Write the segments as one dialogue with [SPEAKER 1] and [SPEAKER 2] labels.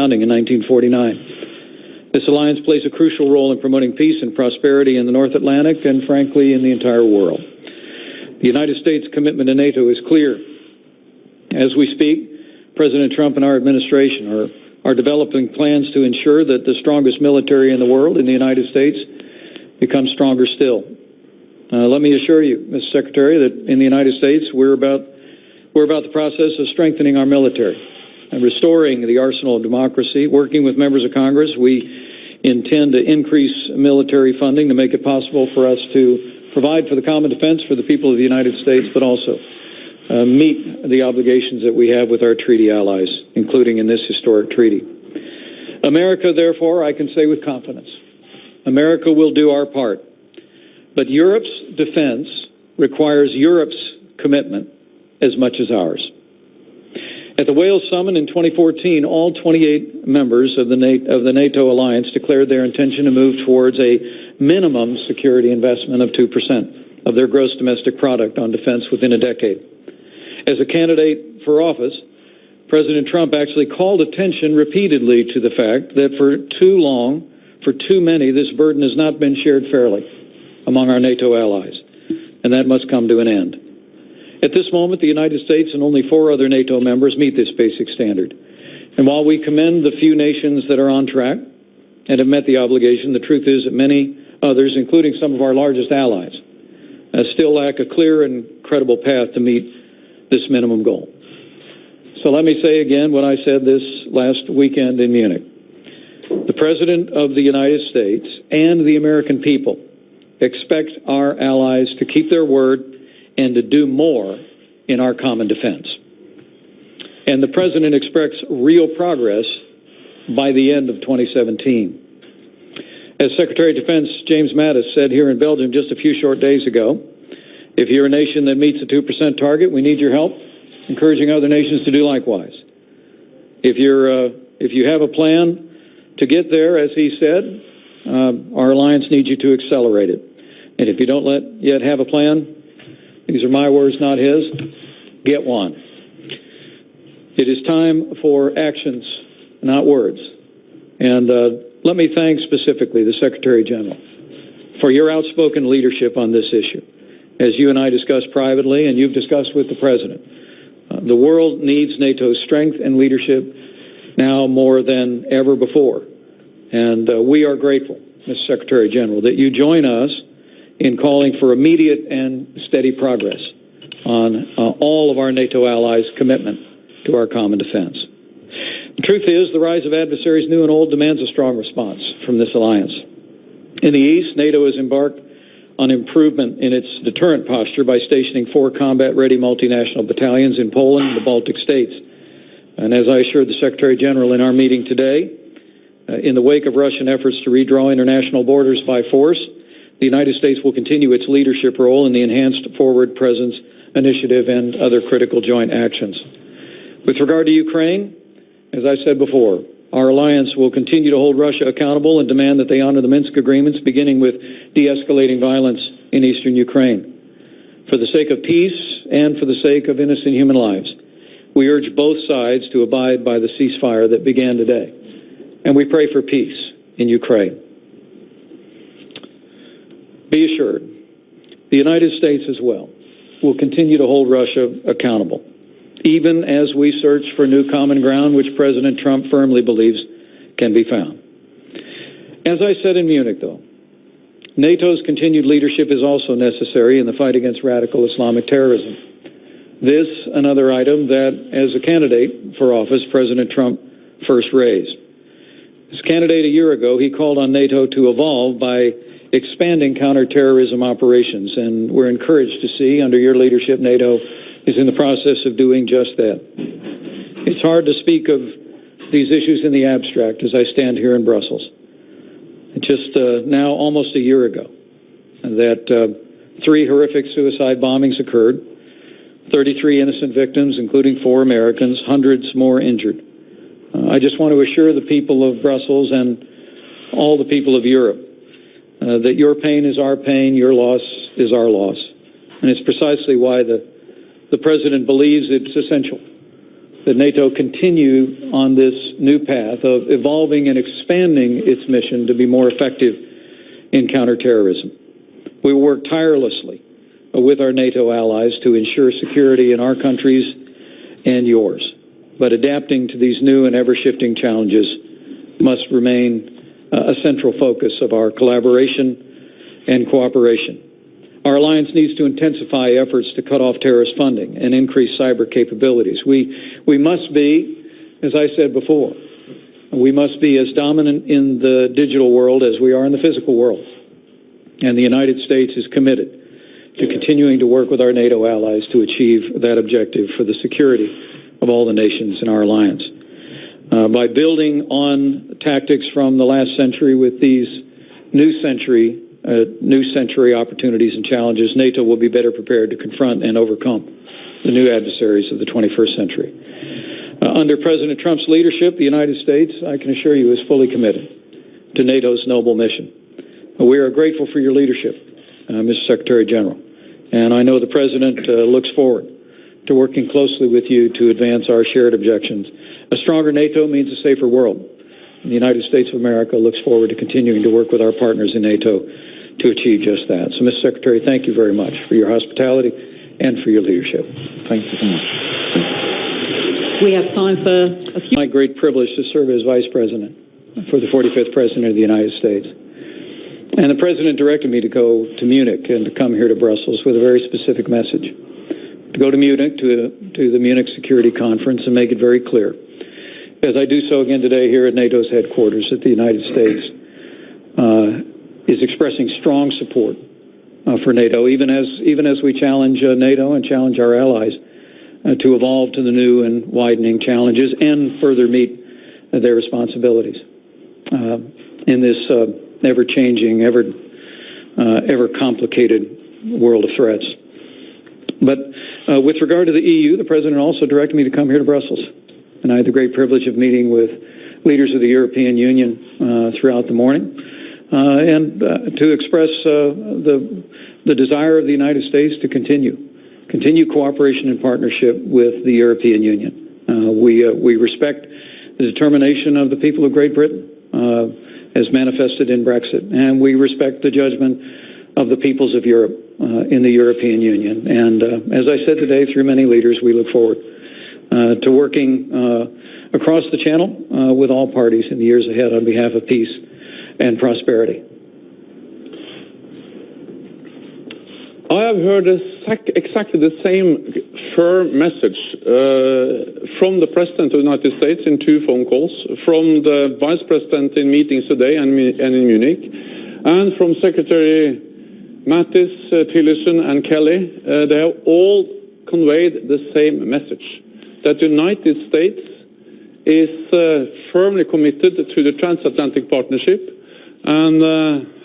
[SPEAKER 1] founding in 1949. This alliance plays a crucial role in promoting peace and prosperity in the North Atlantic and, frankly, in the entire world. The United States' commitment to NATO is clear. As we speak, President Trump and our administration are developing plans to ensure that the strongest military in the world, in the United States, becomes stronger still. Let me assure you, Mr. Secretary, that in the United States, we're about the process of strengthening our military and restoring the arsenal of democracy. Working with members of Congress, we intend to increase military funding to make it possible for us to provide for the common defense for the people of the United States, but also meet the obligations that we have with our treaty allies, including in this historic treaty. America, therefore, I can say with confidence, America will do our part. But Europe's defense requires Europe's commitment as much as ours. At the Wales Summit in 2014, all 28 members of the NATO alliance declared their intention to move towards a minimum security investment of 2% of their gross domestic product on defense within a decade. As a candidate for office, President Trump actually called attention repeatedly to the fact that for too long, for too many, this burden has not been shared fairly among our NATO allies, and that must come to an end. At this moment, the United States and only 4 other NATO members meet this basic standard. And while we commend the few nations that are on track and have met the obligation, the truth is that many others, including some of our largest allies, still lack a clear and credible path to meet this minimum goal. So let me say again what I said this last weekend in Munich. The President of the United States and the American people expect our allies to keep their word and to do more in our common defense. And the President expects real progress by the end of 2017. As Secretary of Defense James Mattis said here in Belgium just a few short days ago, if you're a nation that meets the 2% target, we need your help, encouraging other nations to do likewise. If you have a plan to get there, as he said, our alliance needs you to accelerate it. And if you don't yet have a plan, these are my words, not his, get one. It is time for actions, not words. And let me thank specifically the Secretary General for your outspoken leadership on this issue. As you and I discussed privately, and you've discussed with the President, the world needs NATO's strength and leadership now more than ever before. And we are grateful, Mr. Secretary General, that you join us in calling for immediate and steady progress on all of our NATO allies' commitment to our common defense. The truth is, the rise of adversaries new and old demands a strong response from this alliance. In the East, NATO has embarked on improvement in its deterrent posture by stationing 4 combat-ready multinational battalions in Poland and the Baltic states. And as I assured the Secretary General in our meeting today, in the wake of Russian efforts to redraw international borders by force, the United States will continue its leadership role in the Enhanced Forward Presence Initiative and other critical joint actions. With regard to Ukraine, as I said before, our alliance will continue to hold Russia accountable and demand that they honor the Minsk agreements, beginning with de-escalating violence in eastern Ukraine. For the sake of peace and for the sake of innocent human lives, we urge both sides to abide by the ceasefire that began today. And we pray for peace in Ukraine. Be assured, the United States as well will continue to hold Russia accountable, even as we search for new common ground which President Trump firmly believes can be found. As I said in Munich, though, NATO's continued leadership is also necessary in the fight against radical Islamic terrorism. This, another item that, as a candidate for office, President Trump first raised. As candidate a year ago, he called on NATO to evolve by expanding counterterrorism operations, and we're encouraged to see, under your leadership, NATO is in the process of doing just that. It's hard to speak of these issues in the abstract as I stand here in Brussels. Just now, almost a year ago, that 3 horrific suicide bombings occurred, 33 innocent victims, including 4 Americans, hundreds more injured. I just want to assure the people of Brussels and all the people of Europe that your pain is our pain, your loss is our loss. And it's precisely why the President believes it's essential that NATO continue on this new path of evolving and expanding its mission to be more effective in counterterrorism. We will work tirelessly with our NATO allies to ensure security in our countries and yours. But adapting to these new and ever-shifting challenges must remain a central focus of our collaboration and cooperation. Our alliance needs to intensify efforts to cut off terrorist funding and increase cyber capabilities. We must be, as I said before, we must be as dominant in the digital world as we are in the physical world. And the United States is committed to continuing to work with our NATO allies to achieve that objective for the security of all the nations in our alliance. By building on tactics from the last century with these new century opportunities and challenges, NATO will be better prepared to confront and overcome the new adversaries of the 21st century. Under President Trump's leadership, the United States, I can assure you, is fully committed to NATO's noble mission. We are grateful for your leadership, Mr. Secretary General, and I know the President looks forward to working closely with you to advance our shared objectives. A stronger NATO means a safer world. And the United States of America looks forward to continuing to work with our partners in NATO to achieve just that. So, Mr. Secretary, thank you very much for your hospitality and for your leadership. Thank you so much.
[SPEAKER 2] We have time for a few...
[SPEAKER 1] My great privilege to serve as Vice President for the 45th President of the United States. And the President directed me to go to Munich and to come here to Brussels with a very specific message. To go to Munich, to the Munich Security Conference, and make it very clear, as I do so again today here at NATO's headquarters, that the United States is expressing strong support for NATO, even as we challenge NATO and challenge our allies to evolve to the new and widening challenges and further meet their responsibilities in this ever-changing, ever complicated world of threats. But with regard to the EU, the President also directed me to come here to Brussels. And I had the great privilege of meeting with leaders of the European Union throughout the morning and to express the desire of the United States to continue cooperation and partnership with the European Union. We respect the determination of the people of Great Britain as manifested in Brexit, and we respect the judgment of the peoples of Europe in the European Union. And as I said today, through many leaders, we look forward to working across the channel with all parties in the years ahead on behalf of peace and prosperity.
[SPEAKER 3] I have heard exactly the same firm message from the President of the United States in 2 phone calls, from the Vice President in meetings today and in Munich, and from Secretary Mattis, Tillerson and Kelly. They have all conveyed the same message, that the United States is firmly committed to the transatlantic partnership and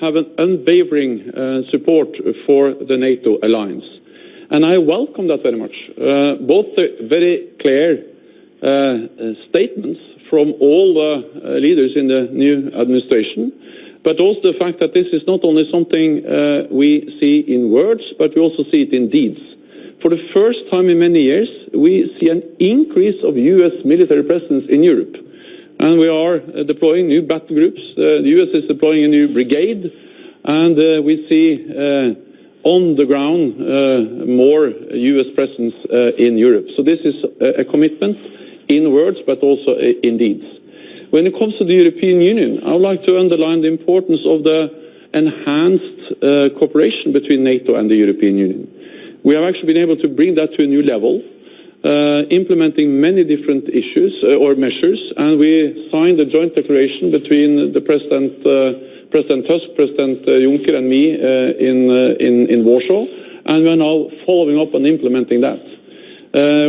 [SPEAKER 3] have an unwavering support for the NATO alliance. And I welcome that very much. Both the very clear statements from all the leaders in the new administration, but also the fact that this is not only something we see in words, but we also see it in deeds. For the first time in many years, we see an increase of U.S. military presence in Europe. And we are deploying new battle groups. The U.S. is deploying a new brigade, and we see on the ground more U.S. presence in Europe. So this is a commitment in words, but also in deeds. When it comes to the European Union, I would like to underline the importance of the enhanced cooperation between NATO and the European Union. We have actually been able to bring that to a new level, implementing many different issues or measures, and we signed a joint declaration between the President Tusk, President Juncker and me in Warsaw, and we are now following up and implementing that.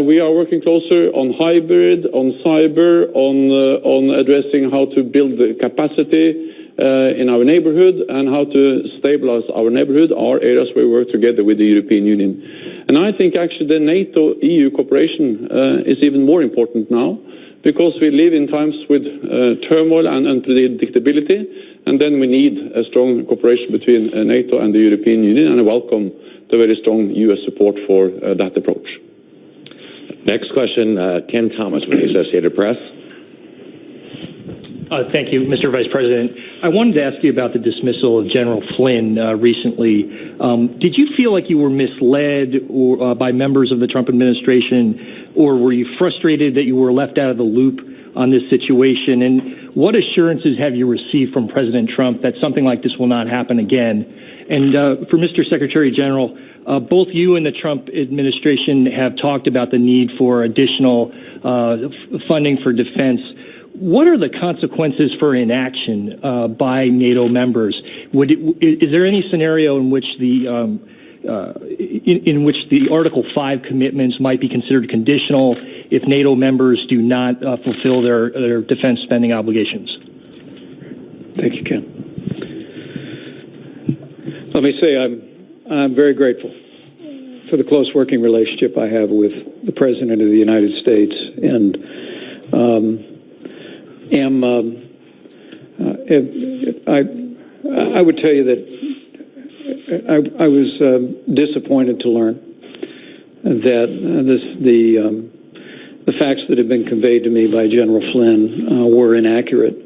[SPEAKER 3] We are working closer on hybrid, on cyber, on addressing how to build the capacity in our neighborhood and how to stabilize our neighborhood are areas where we work together with the European Union. And I think actually the NATO-EU cooperation is even more important now, because we live in times with turmoil and unpredictability, and then we need a strong cooperation between NATO and the European Union, and I welcome the very strong US support for that approach.
[SPEAKER 2] Next question, Ken Thomas with the Associated Press.
[SPEAKER 4] Thank you, Mr. Vice President. I wanted to ask you about the dismissal of General Flynn recently. Did you feel like you were misled by members of the Trump administration, or were you frustrated that you were left out of the loop on this situation? And what assurances have you received from President Trump that something like this will not happen again? And for Mr. Secretary General, both you and the Trump administration have talked about the need for additional funding for defense. What are the consequences for inaction by NATO members? Is there any scenario in which the Article 5 commitments might be considered conditional if NATO members do not fulfill their defense spending obligations?
[SPEAKER 1] Thank you, Ken. Let me say I'm very grateful for the close working relationship I have with the President of the United States, and I would tell you that I was disappointed to learn that the facts that have been conveyed to me by General Flynn were inaccurate.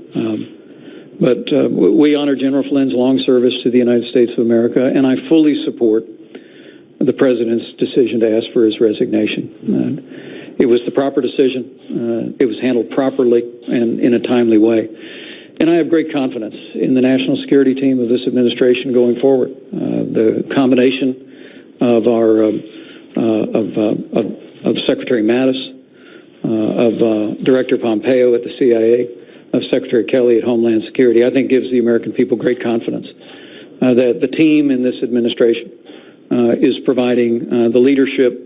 [SPEAKER 1] But we honor General Flynn's long service to the United States of America, and I fully support the President's decision to ask for his resignation. It was the proper decision. It was handled properly and in a timely way. And I have great confidence in the national security team of this administration going forward. The combination of our of Secretary Mattis, of Director Pompeo at the CIA, of Secretary Kelly at Homeland Security, I think gives the American people great confidence that the team in this administration is providing the leadership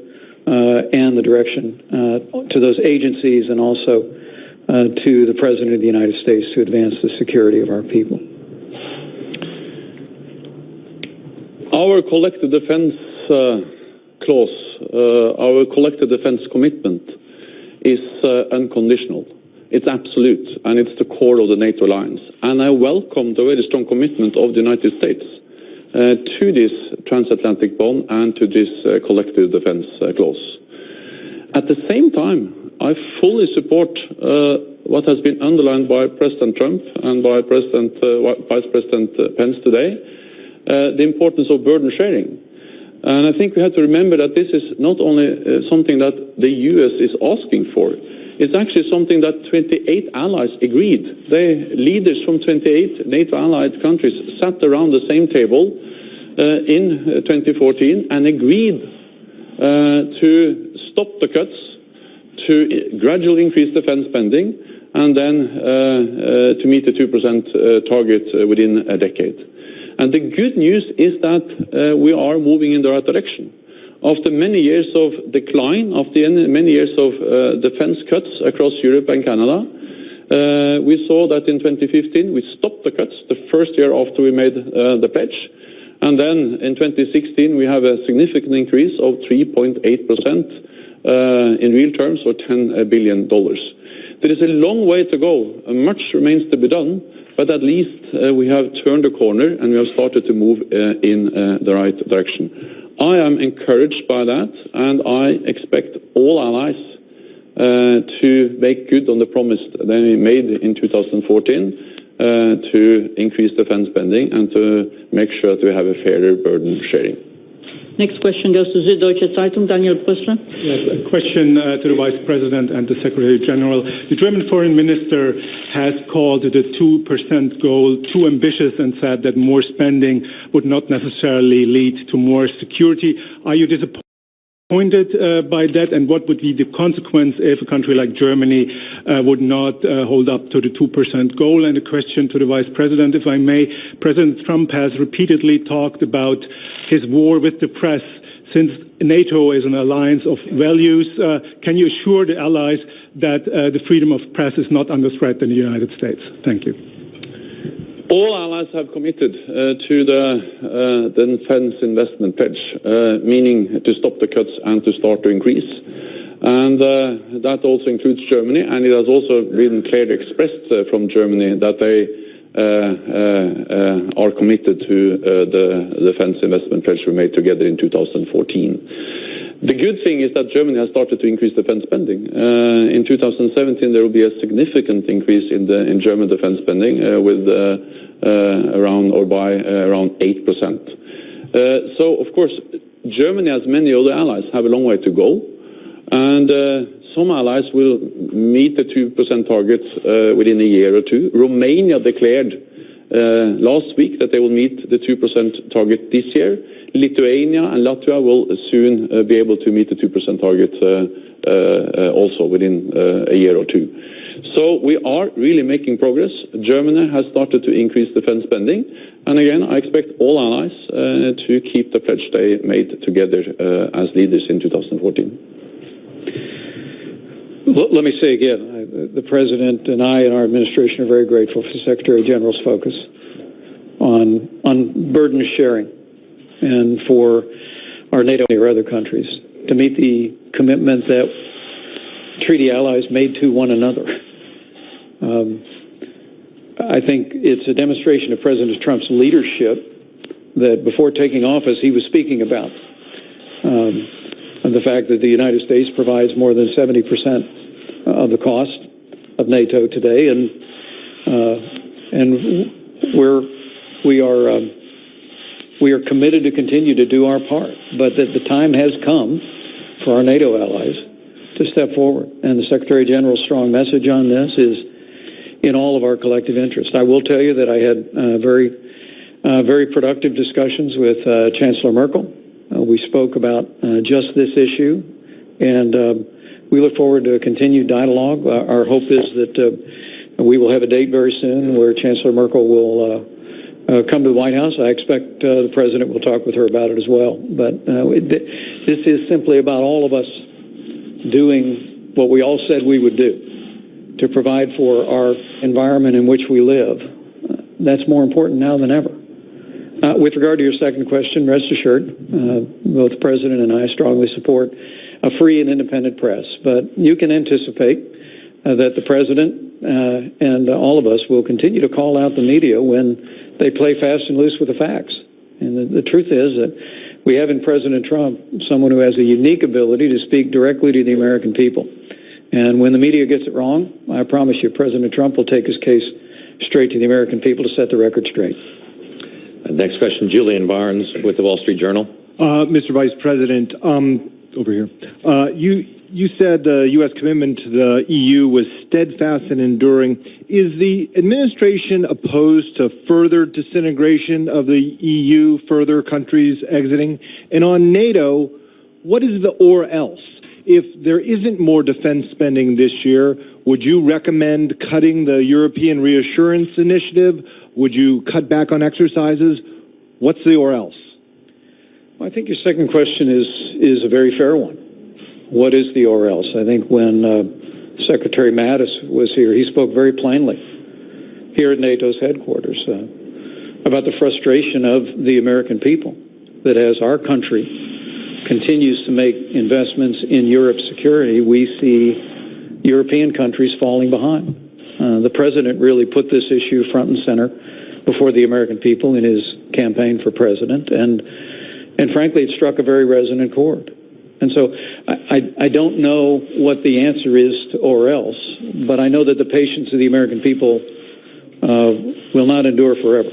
[SPEAKER 1] and the direction to those agencies, and also to the President of the United States to advance the security of our people.
[SPEAKER 3] Our collective defense clause, our collective defense commitment is unconditional. It's absolute, and it's the core of the NATO alliance. And I welcome the very strong commitment of the United States to this transatlantic bond and to this collective defense clause. At the same time, I fully support what has been underlined by President Trump and by Vice President Pence today, the importance of burden sharing. And I think we have to remember that this is not only something that the U.S. is asking for, it's actually something that 28 allies agreed. Leaders from 28 NATO allied countries sat around the same table in 2014 and agreed to stop the cuts, to gradually increase defense spending, and then to meet the 2% target within a decade. And the good news is that we are moving in the right direction. After many years of decline, after many years of defense cuts across Europe and Canada, we saw that in 2015 we stopped the cuts the first year after we made the pledge. And then in 2016 we have a significant increase of 3.8% in real terms, or $10 billion. There is a long way to go. Much remains to be done, but at least we have turned the corner and we have started to move in the right direction. I am encouraged by that, and I expect all allies to make good on the promise they made in 2014 to increase defense spending and to make sure that we have a fairer burden sharing.
[SPEAKER 5] Next question goes to Süddeutsche Zeitung, Daniel Brüssler.
[SPEAKER 6] Yes, a question to the Vice President and the Secretary General. The German Foreign Minister has called the 2% goal too ambitious and said that more spending would not necessarily lead to more security. Are you disappointed by that, and what would be the consequence if a country like Germany would not hold up to the 2% goal? And a question to the Vice President, if I may. President Trump has repeatedly talked about his war with the press. Since NATO is an alliance of values, can you assure the allies that the freedom of press is not under threat in the United States? Thank you.
[SPEAKER 3] All allies have committed to the defense investment pledge, meaning to stop the cuts and to start to increase. And that also includes Germany, and it has also been clearly expressed from Germany that they are committed to the defense investment pledge we made together in 2014. The good thing is that Germany has started to increase defense spending. In 2017, there will be a significant increase in German defense spending with around 8%. So, of course, Germany, as many other allies, have a long way to go, and some allies will meet the 2% target within a year or two. Romania declared last week that they will meet the 2% target this year. Lithuania and Latvia will soon be able to meet the 2% target also within a year or two. So we are really making progress. Germany has started to increase defense spending, and again, I expect all allies to keep the pledge they made together as leaders in 2014.
[SPEAKER 1] Let me say again, the President and I and our administration are very grateful for the Secretary General's focus on burden sharing and for our NATO or other countries to meet the commitment that treaty allies made to one another. I think it's a demonstration of President Trump's leadership that before taking office he was speaking about. And the fact that the United States provides more than 70% of the cost of NATO today, and we are committed to continue to do our part, but that the time has come for our NATO allies to step forward. And the Secretary General's strong message on this is in all of our collective interest. I will tell you that I had very productive discussions with Chancellor Merkel. We spoke about just this issue, and we look forward to a continued dialogue. Our hope is that we will have a date very soon where Chancellor Merkel will come to the White House. I expect the President will talk with her about it as well. But this is simply about all of us doing what we all said we would do to provide for our environment in which we live. That's more important now than ever. With regard to your second question, rest assured, both the President and I strongly support a free and independent press. But you can anticipate that the President and all of us will continue to call out the media when they play fast and loose with the facts. And the truth is that we have in President Trump someone who has a unique ability to speak directly to the American people. And when the media gets it wrong, I promise you President Trump will take his case straight to the American people to set the record straight.
[SPEAKER 2] Next question, Julian Barnes with the Wall Street Journal.
[SPEAKER 6] Mr. Vice President, over here. You said the U.S. commitment to the EU was steadfast and enduring. Is the administration opposed to further disintegration of the EU, further countries exiting? And on NATO, what is the or else? If there isn't more defense spending this year, would you recommend cutting the European Reassurance Initiative? Would you cut back on exercises? What's the or else?
[SPEAKER 1] Well, I think your second question is a very fair one. What is the or else? I think when Secretary Mattis was here, he spoke very plainly here at NATO's headquarters about the frustration of the American people that as our country continues to make investments in Europe's security, we see European countries falling behind. The President really put this issue front and center before the American people in his campaign for president, and frankly, it struck a very resonant chord. And so I don't know what the answer is to or else, but I know that the patience of the American people will not endure forever.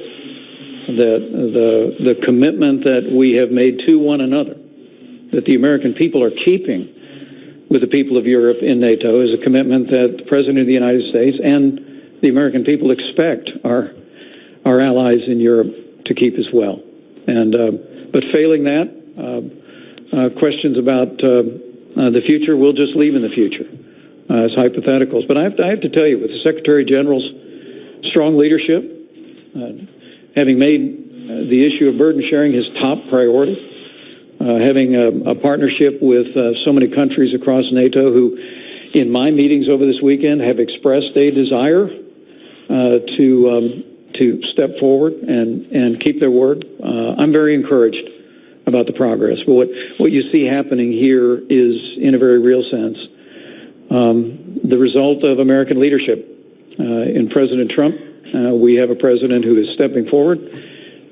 [SPEAKER 1] The commitment that we have made to one another, that the American people are keeping with the people of Europe in NATO, is a commitment that the President of the United States and the American people expect our allies in Europe to keep as well. And but failing that, questions about the future we'll just leave in the future as hypotheticals. But I have to tell you, with the Secretary General's strong leadership, having made the issue of burden sharing his top priority, having a partnership with so many countries across NATO who, in my meetings over this weekend, have expressed a desire to step forward and keep their word. I'm very encouraged about the progress. But what you see happening here is, in a very real sense, the result of American leadership. In President Trump, we have a president who is stepping forward.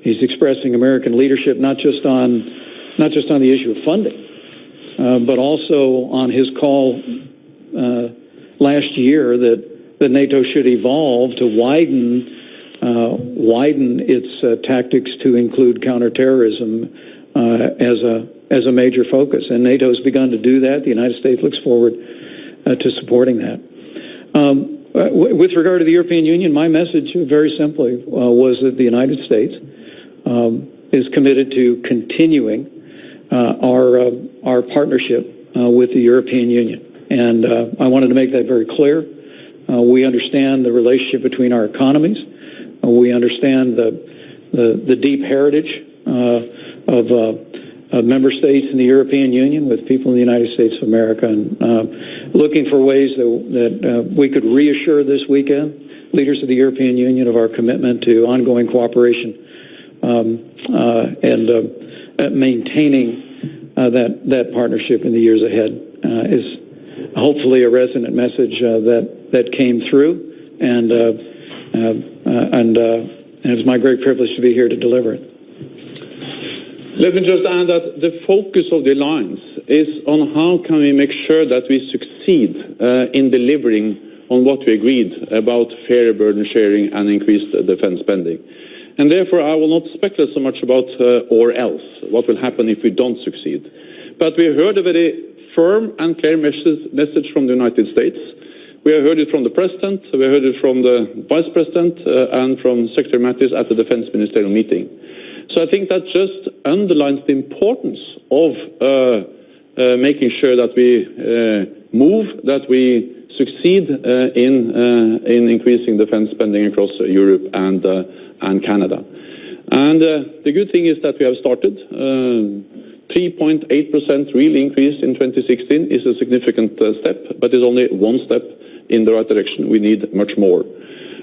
[SPEAKER 1] He's expressing American leadership not just on the issue of funding, but also on his call last year that NATO should evolve to widen its tactics to include counterterrorism as a major focus. And NATO has begun to do that. The United States looks forward to supporting that. With regard to the European Union, my message very simply was that the United States is committed to continuing our partnership with the European Union. And I wanted to make that very clear. We understand the relationship between our economies. We understand the deep heritage of member states in the European Union with people in the United States of America, and looking for ways that we could reassure this weekend leaders of the European Union of our commitment to ongoing cooperation and maintaining that partnership in the years ahead is hopefully a resonant message that came through, and it was my great privilege to be here to deliver it.
[SPEAKER 3] Let me just add that the focus of the alliance is on how can we make sure that we succeed in delivering on what we agreed about fair burden sharing and increased defense spending. And therefore I will not speculate so much about or else, what will happen if we don't succeed. But we heard a very firm and clear message from the United States. We have heard it from the President, we heard it from the Vice President and from Secretary Mattis at the Defense Ministerial meeting. So I think that just underlines the importance of making sure that we move, that we succeed in increasing defense spending across Europe and Canada. And the good thing is that we have started. 3.8% real increase in 2016 is a significant step, but it's only one step in the right direction. We need much more.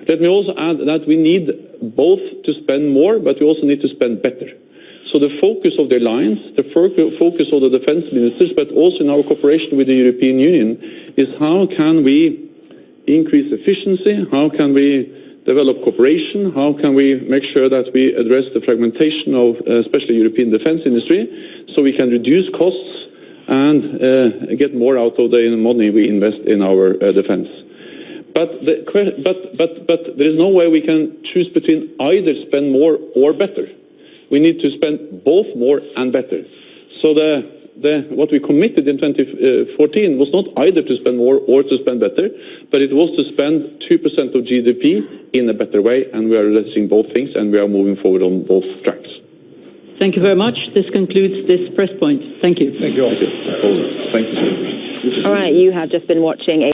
[SPEAKER 3] Let me also add that we need both to spend more, but we also need to spend better. So the focus of the alliance, the focus of the defense ministers, but also in our cooperation with the European Union, is how can we increase efficiency, how can we develop cooperation, how can we make sure that we address the fragmentation of especially European defense industry, so we can reduce costs and get more out of the money we invest in our defense. But there is no way we can choose between either spend more or better. We need to spend both more and better. So what we committed in 2014 was not either to spend more or to spend better, but it was to spend 2% of GDP in a better way, and we are addressing both things, and we are moving forward on both tracks.
[SPEAKER 5] Thank you very much. This concludes this press point. Thank you.
[SPEAKER 3] Thank you all. Thank you.
[SPEAKER 7] All right, you have just been watching a